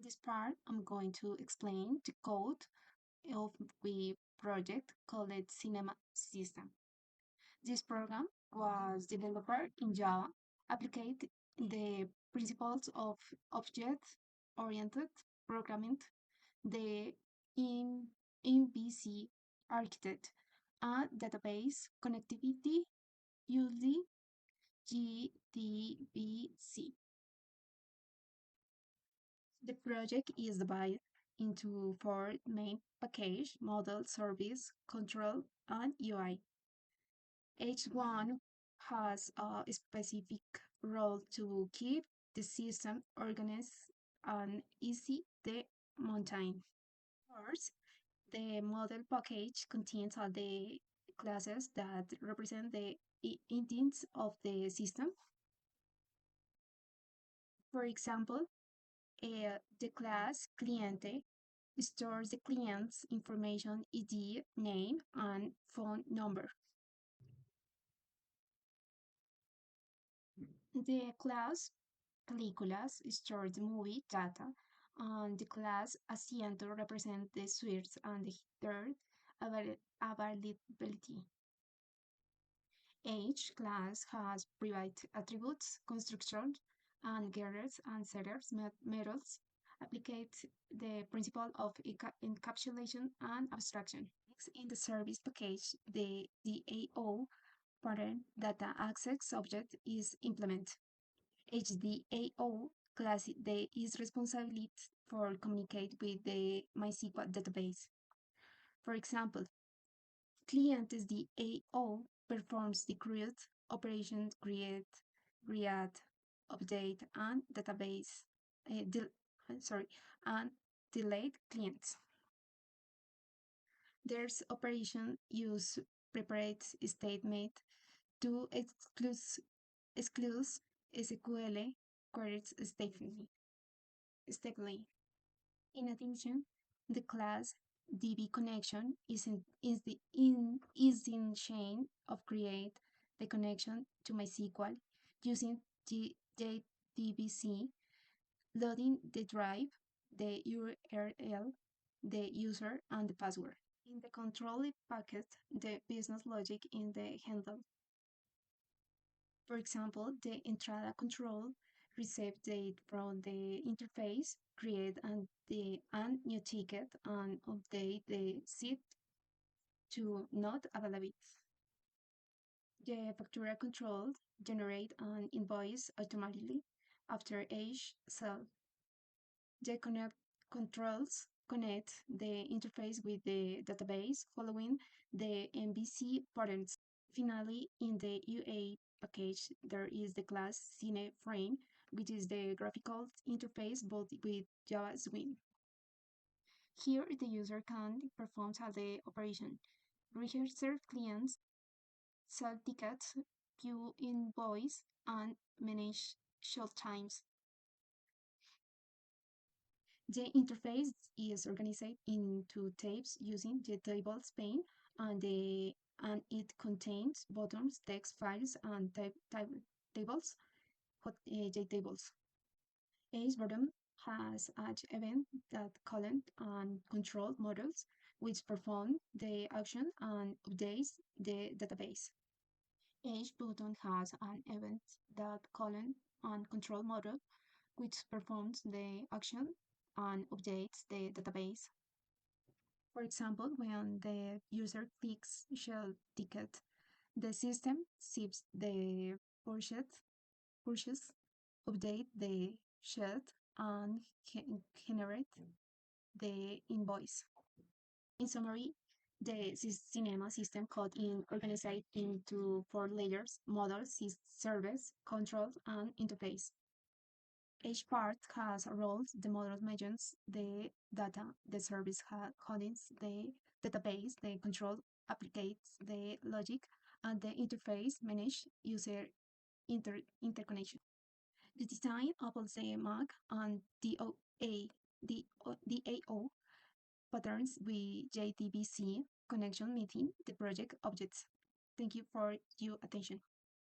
this part, I'm going to explain the code of the project called Cinema System. This program was developed in Java, applied the principles of object-oriented programming, the in MVC architect, and database connectivity using GDBC. The project is divided into four main packages: model, service, control, and UI. Each one has a specific role to keep the system organized and easy to maintain. First, the model package contains all the classes that represent the intents of the system. For example, the class cliente stores the client's information, ID, name, and phone number. The class películas stores the movie data, and the class asiento represents the seats and their availability. Each class has private attributes, constructors, and getters and setters methods applicate the principle of encapsulation and abstraction. Next, in the service package, the DAO pattern data access object is implemented. HDAO class is responsible for communicate with the MySQL database. For example, client SDAO performs the create operation create, update, and database and delete clients. There's operation use prepared statement to exclude SQL queries statically. In addition, the class DB connection is in chain of create the connection to MySQL using JDBC, loading the drive, the URL, the user, and the password. In the control packet, the business logic in the handle. For example, the entrada control receive data from the interface, create a new ticket, and update the seat to not available. The factura control generate an invoice automatically after each sale. The connect controls connect the interface with the database following the MVC patterns. Finally, in the UA package, there is the class CineFrame, which is the graphical interface but with Java Swing. Here, the user can perform all the operation: register clients, sell tickets, queue invoice, and manage shelf times. The interface is organized into tabs using the tables pane, and it contains buttons, text files, and tables, JTables. Each button has an event that column and control models, which perform the action and updates the database. Each button has an event that column and control model, which performs the action and updates the database. For example, when the user clicks shell ticket, the system saves the purchase, update the sheet, and generate the invoice. In summary, the cinema system code is organized into four layers: model, service, control, and interface. Each part has a role. The model manages the data, the service codes the database, the control applicates the logic, and the interface manages user interconnection. The design apples the MAC and DAO patterns with JDBC connection meeting the project objects. Thank you for your attention.